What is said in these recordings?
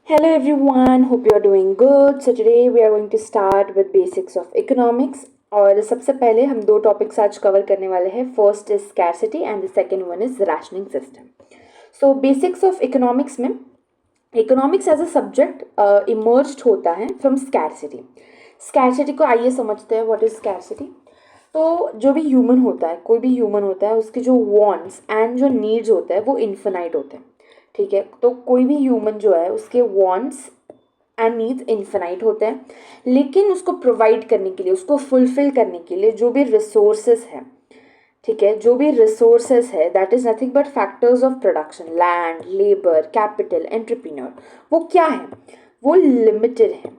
Hello everyone, hope you are doing good. So today we are going to start with basics of economics. और सबसे पहले हम दो topics आज cover करने वाले हैं. First is scarcity and the second one is rationing system. So basics of economics में economics as a subject emerged होता है फ्रॉम स्कैरसिटी. स्कैरसिटी को आइए समझते हैं. What is scarcity? तो जो भी ह्यूमन होता है, कोई भी ह्यूमन होता है, उसके जो वांट्स एंड जो नीड्स होते हैं वो इन्फिनाइट होते हैं. ठीक है, तो कोई भी ह्यूमन जो है उसके वांट्स एंड नीड्स इन्फिनाइट होते हैं, लेकिन उसको प्रोवाइड करने के लिए, उसको फुलफिल करने के लिए जो भी रिसोर्सेज है, ठीक है, जो भी रिसोर्सेज है that is nothing but factors of production, land, labour, capital, entrepreneur, वो क्या है? वो लिमिटेड है.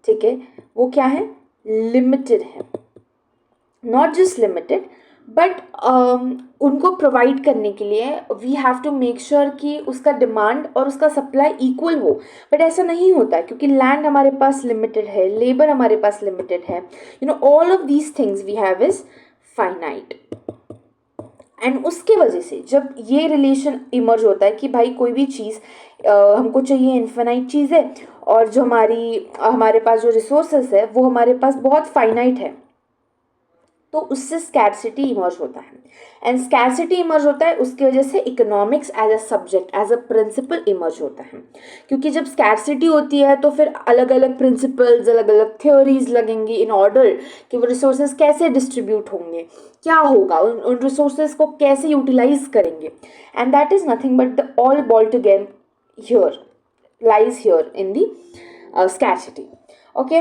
ठीक है, वो क्या है? लिमिटेड है. नॉट जस्ट लिमिटेड बट उनको प्रोवाइड करने के लिए we have to make sure कि उसका डिमांड और उसका सप्लाई इक्वल हो. बट ऐसा नहीं होता है क्योंकि लैंड हमारे पास लिमिटेड है, लेबर हमारे पास लिमिटेड है. All of these things we have is finite. And उसके वजह से जब ये रिलेशन इमर्ज होता है कि भाई कोई भी चीज़ हमको चाहिए, इन्फिनाइट चीज़ है, और जो हमारे पास जो रिसोर्सेस है वो हमारे पास बहुत फाइनाइट है, तो उससे स्कैरसिटी इमर्ज होता है. एंड स्कैरसिटी इमर्ज होता है, उसकी वजह से economics as a subject, as a principle emerge होता है. क्योंकि जब स्कैरसिटी होती है तो फिर अलग अलग प्रिंसिपल्स, अलग अलग थ्योरीज लगेंगी इन ऑर्डर कि वो रिसोर्सेज कैसे डिस्ट्रीब्यूट होंगे, क्या होगा, उन रिसोर्सेज को कैसे यूटिलाइज करेंगे. And that is nothing but the all ball together here lies here in the scarcity. Okay,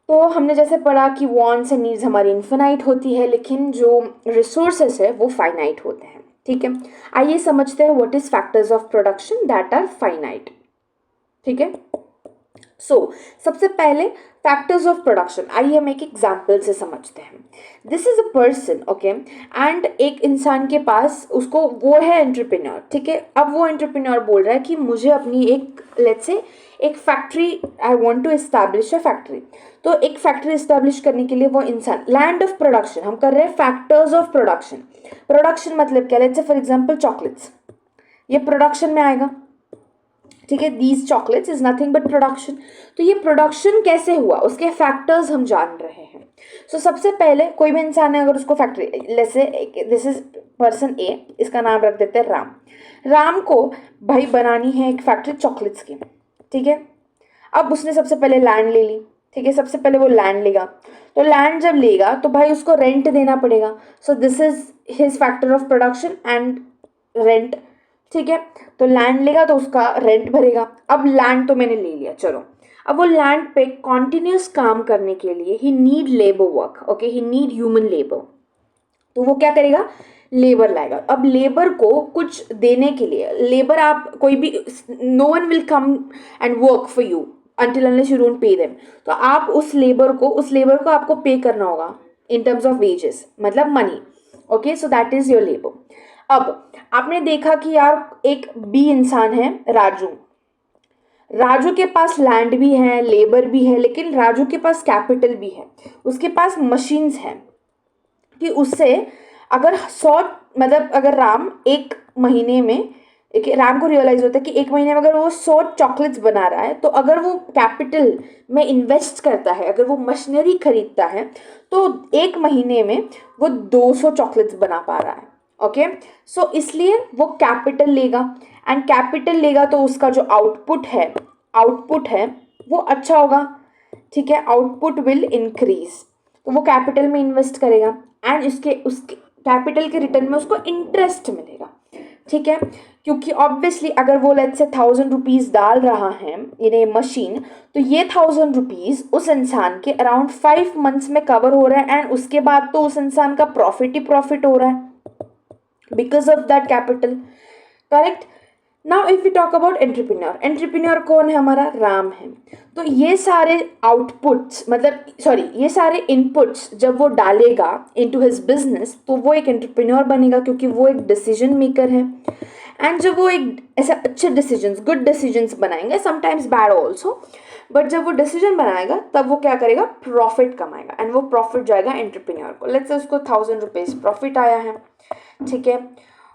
तो हमने जैसे पढ़ा कि वांट्स एंड नीड्स हमारी इन्फिनाइट होती है, लेकिन जो रिसोर्सेस है वो फाइनाइट होते हैं. ठीक है, आइए समझते हैं what is factors of production that are finite. ठीक है, सबसे पहले फैक्टर्स ऑफ प्रोडक्शन, आइए हम एक एग्जाम्पल से समझते हैं. This is a person, okay, and एक इंसान के पास, उसको, वो है एंटरप्रेन्योर. ठीक है, अब वो एंटरप्रेन्योर बोल रहा है कि मुझे अपनी एक, लेट्स से, एक factory, I want to establish a factory. तो एक फैक्ट्री एस्टैब्लिश करने के लिए वो इंसान, लैंड ऑफ प्रोडक्शन, हम कर रहे हैं फैक्टर्स ऑफ प्रोडक्शन. प्रोडक्शन मतलब क्या? Let's say for example chocolates, ये प्रोडक्शन में आएगा. ठीक है, these chocolates is nothing but production. तो ये प्रोडक्शन कैसे हुआ, उसके फैक्टर्स हम जान रहे हैं. सबसे पहले कोई भी इंसान है, अगर उसको फैक्ट्री, जैसे दिस इज पर्सन ए, इसका नाम रख देते हैं राम. राम को भाई बनानी है एक फैक्ट्री चॉकलेट्स की. ठीक है, अब उसने सबसे पहले लैंड ले ली. ठीक है, सबसे पहले वो लैंड लेगा. तो लैंड जब लेगा तो भाई उसको रेंट देना पड़ेगा. So this is his factor of production and rent. ठीक है, तो लैंड लेगा तो उसका रेंट भरेगा. अब लैंड तो मैंने ले लिया, चलो, अब वो लैंड पे कॉन्टिन्यूस काम करने के लिए ही नीड लेबर वर्क. ओके, ही नीड ह्यूमन लेबर. तो वो क्या करेगा? लेबर लाएगा. अब लेबर को कुछ देने के लिए, लेबर, आप कोई भी, no one will come and work for you until unless you don't pay them. तो आप उस लेबर को आपको पे करना होगा इन टर्म्स ऑफ वेजेस, मतलब money. Okay, so that is your labour. अब आपने देखा कि यार एक बी इंसान है, राजू. राजू के पास लैंड भी है, लेबर भी है, लेकिन राजू के पास कैपिटल भी है, उसके पास मशीन्स हैं कि उससे अगर 100, मतलब अगर राम एक महीने में, राम को रियलाइज होता है कि एक महीने में अगर वो 100 चॉकलेट्स बना रहा है, तो अगर वो कैपिटल में इन्वेस्ट करता है, अगर वो मशीनरी खरीदता है, तो एक महीने में वो 200 चॉकलेट्स बना पा रहा है. ओके, सो इसलिए वो कैपिटल लेगा. एंड कैपिटल लेगा तो उसका जो आउटपुट है वो अच्छा होगा. ठीक है, आउटपुट विल इंक्रीज. तो वो कैपिटल में इन्वेस्ट करेगा एंड उसके कैपिटल के रिटर्न में उसको इंटरेस्ट मिलेगा. ठीक है, क्योंकि ऑब्वियसली अगर वो लेट्स से 1,000 रुपीज डाल रहा है इन ए मशीन, तो ये 1,000 रुपीज उस इंसान के अराउंड 5 मंथ्स में कवर हो रहा है, एंड उसके बाद तो उस इंसान का प्रॉफिट ही प्रॉफिट हो रहा है because of that capital. Correct. Now if you talk about entrepreneur कौन है? हमारा राम है. तो ये सारे आउटपुट्स, मतलब सॉरी, ये सारे इनपुट्स जब वो डालेगा इनटू हिज बिजनेस, तो वो एक एंटरप्रेन्योर बनेगा, क्योंकि वो एक डिसीजन मेकर है. एंड जब वो एक ऐसे अच्छे डिसीजंस, गुड डिसीजंस बनाएंगे, समटाइम्स बैड ऑल्सो, बट जब वो डिसीजन बनाएगा तब वो क्या करेगा? प्रॉफिट कमाएगा. एंड वो प्रॉफिट जाएगा एंटरप्रेन्योर को. लेट्स से उसको 1,000 रुपीज प्रॉफिट आया है. ठीक है,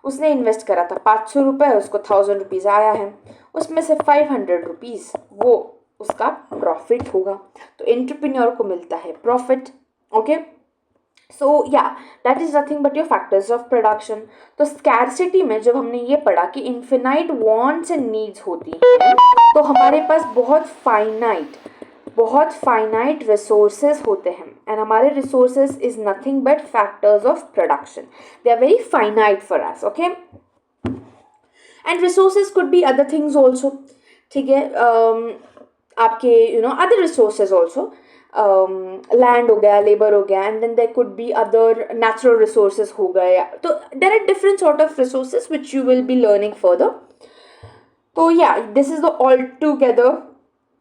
उसने इन्वेस्ट करा था 500 रुपये, उसको 1,000 रुपीज़ आया है. उसमें से 500 रुपीज़ वो उसका प्रॉफिट होगा, तो एंटरप्रेन्योर को मिलता है प्रॉफिट। ओके, सो या that is nothing but your factors of production. तो स्कैरसिटी में जब हमने ये पढ़ा कि इन्फिनाइट वांट्स एंड नीड्स होती हैं, तो हमारे पास बहुत फाइनाइट रिसोर्सेज होते हैं, एंड हमारे resources is nothing but factors of production, they are very finite for us. Okay, and resources could be other things also, ठीक है, आपके अदर रिसोर्सेज ऑल्सो, लैंड हो गया, लेबर हो गया, and then there could be other natural resources हो गए, तो there are different sort of resources which you will be learning further. तो या this is the all together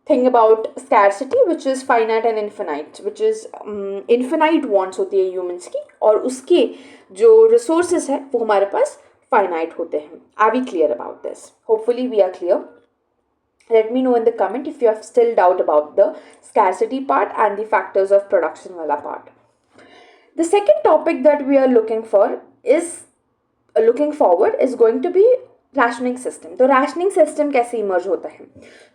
thing about scarcity, which is finite and infinite, which is infinite wants होती है humans की, और उसके जो रिसोर्सेज है वो हमारे पास फाइनाइट होते हैं। Are we clear about this? Hopefully we are clear. Let me know in the comment if you have still doubt about the scarcity part and the factors of production wala part. The second topic that we are looking forward is going to be rationing system. तो rationing system कैसे emerge होता है?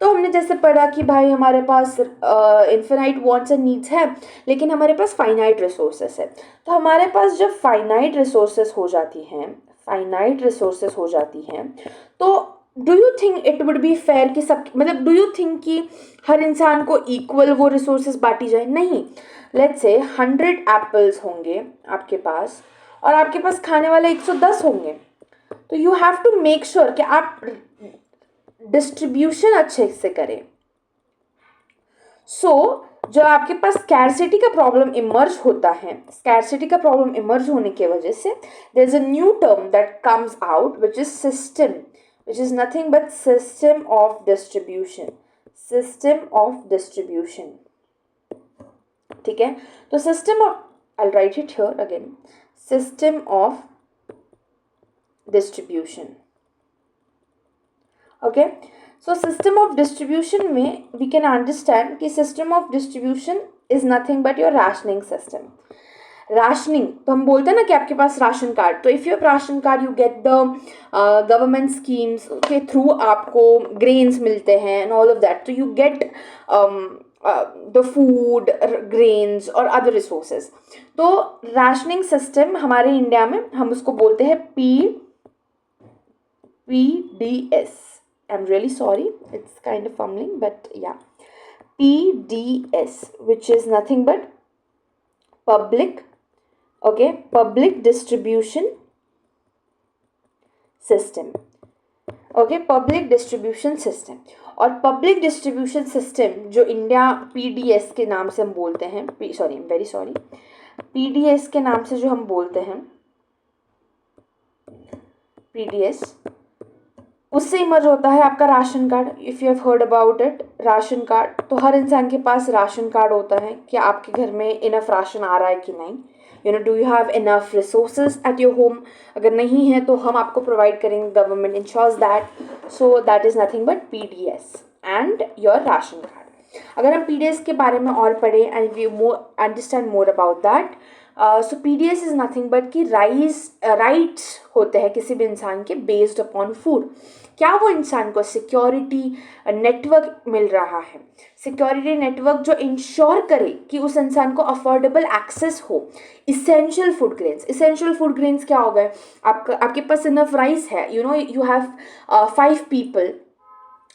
तो हमने जैसे पढ़ा कि भाई हमारे पास इन्फिनाइट वांट्स एंड नीड्स है, लेकिन हमारे पास फाइनाइट रिसोर्सेस है. तो हमारे पास जब फाइनाइट रिसोर्सेस हो जाती हैं, तो do you think it would be fair कि सब, मतलब डू यू थिंक कि हर इंसान को इक्वल वो रिसोर्सेज बांटी जाए? नहीं. लेट्स से 100 एप्पल्स होंगे आपके पास, और आपके पास खाने वाले 110 होंगे, तो you have to make sure कि आप डिस्ट्रीब्यूशन अच्छे से करें. जब आपके पास स्कैरसिटी का प्रॉब्लम इमर्ज होता है, स्कैरसिटी का प्रॉब्लम इमर्ज होने की वजह से there is a new term that comes out which is system, which is nothing but system of distribution. ठीक है, तो system of, I'll write it here again, system of distribution. Okay, so system of distribution में we can understand कि system of distribution is nothing but your rationing system. Rationing, तो हम बोलते हैं ना कि आपके पास राशन कार्ड, तो if you have ration card you get the government schemes के थ्रू आपको ग्रेन्स मिलते हैं एंड ऑल ऑफ दैट, तो you get the food, grains और अदर रिसोर्सेज. तो राशनिंग सिस्टम हमारे इंडिया में हम उसको बोलते हैं PDS. I am really sorry, it's kind of fumbling, but या PDS, which is nothing but public distribution system. Okay, public distribution system. और पब्लिक डिस्ट्रीब्यूशन सिस्टम जो इंडिया PDS के नाम से हम बोलते हैं, PDS के नाम से जो हम बोलते हैं, PDS, उससे इमर्ज होता है आपका ration card. If you have heard about it, ration card, तो हर इंसान के पास राशन कार्ड होता है कि आपके घर में इनफ राशन आ रहा है कि नहीं. Do you have enough resources at your home? अगर नहीं है तो हम आपको प्रोवाइड करेंगे, government ensures that. So that is nothing but PDS and your ration card. अगर हम PDS के बारे में और पढ़ें and we understand more about that, so PDS is nothing but कि राइट्स होते हैं किसी भी इंसान के बेस्ड अपॉन फूड. क्या वो इंसान को सिक्योरिटी नेटवर्क मिल रहा है, सिक्योरिटी नेटवर्क जो इंश्योर करे कि उस इंसान को अफोर्डेबल एक्सेस हो इसेंशियल फूड ग्रेन्स क्या हो गए? आपके पास इनफ राइस है, you have 5 people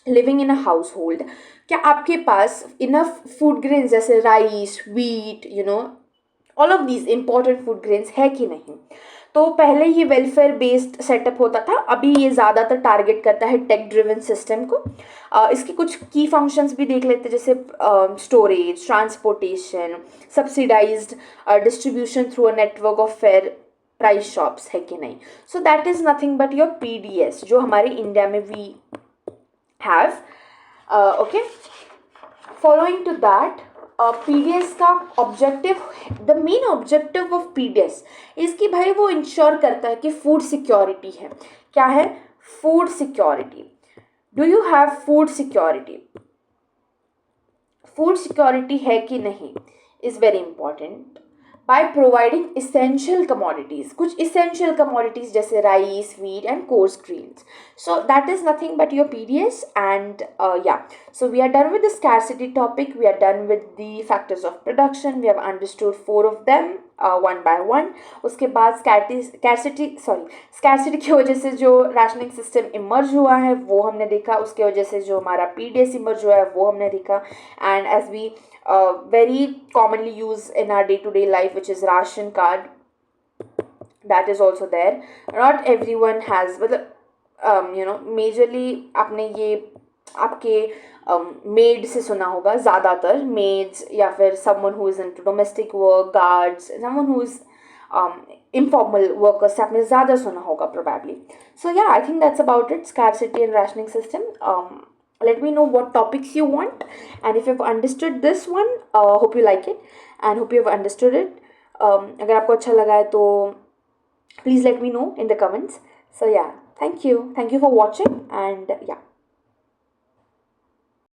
living in a house hold. क्या आपके पास इनफ फूड ग्रेन्स जैसे rice, wheat, all of these important food grains है कि नहीं? तो पहले ये वेलफेयर बेस्ड सेटअप होता था, अभी ये ज़्यादातर टारगेट करता है टेक ड्रिवन सिस्टम को. इसके कुछ की फंक्शंस भी देख लेते हैं, जैसे storage, transportation, subsidised distribution through a network of fair price shops है कि नहीं. So that is nothing but your PDS जो हमारे इंडिया में we have. Okay, following to that, PDS का objective, the main objective of PDS is कि भाई वो इंश्योर करता है कि फूड सिक्योरिटी है. क्या है? Food security. Do you have food security? Food security है कि नहीं is very important. by providing essential commodities, कुछ essential commodities जैसे rice, wheat and coarse grains. So that is nothing but your PDS. And yeah, so we are done with the scarcity topic. We are done with the factors of production. We have understood four of them one by one. उसके बाद scarcity की वजह से जो rationing system emerge हुआ है वो हमने देखा, उसके वजह से जो हमारा पीडीएस इमर्ज हुआ है वो हमने देखा. And as we very commonly used in our day-to-day life, which is ration card, that is also there. Not everyone has, मतलब majorly आपने ये आपके मेड से सुना होगा, ज़्यादातर मेड्स या फिर someone who is into domestic work, guards, someone who is informal workers से आपने ज़्यादा सुना होगा probably. So yeah, I think that's about it, scarcity and rationing system. Let me know what topics you want, and if you've understood this one, hope you like it and hope you've understood it. अगर आपको अच्छा लगा है तो please let me know in the comments. So yeah, thank you for watching, and yeah.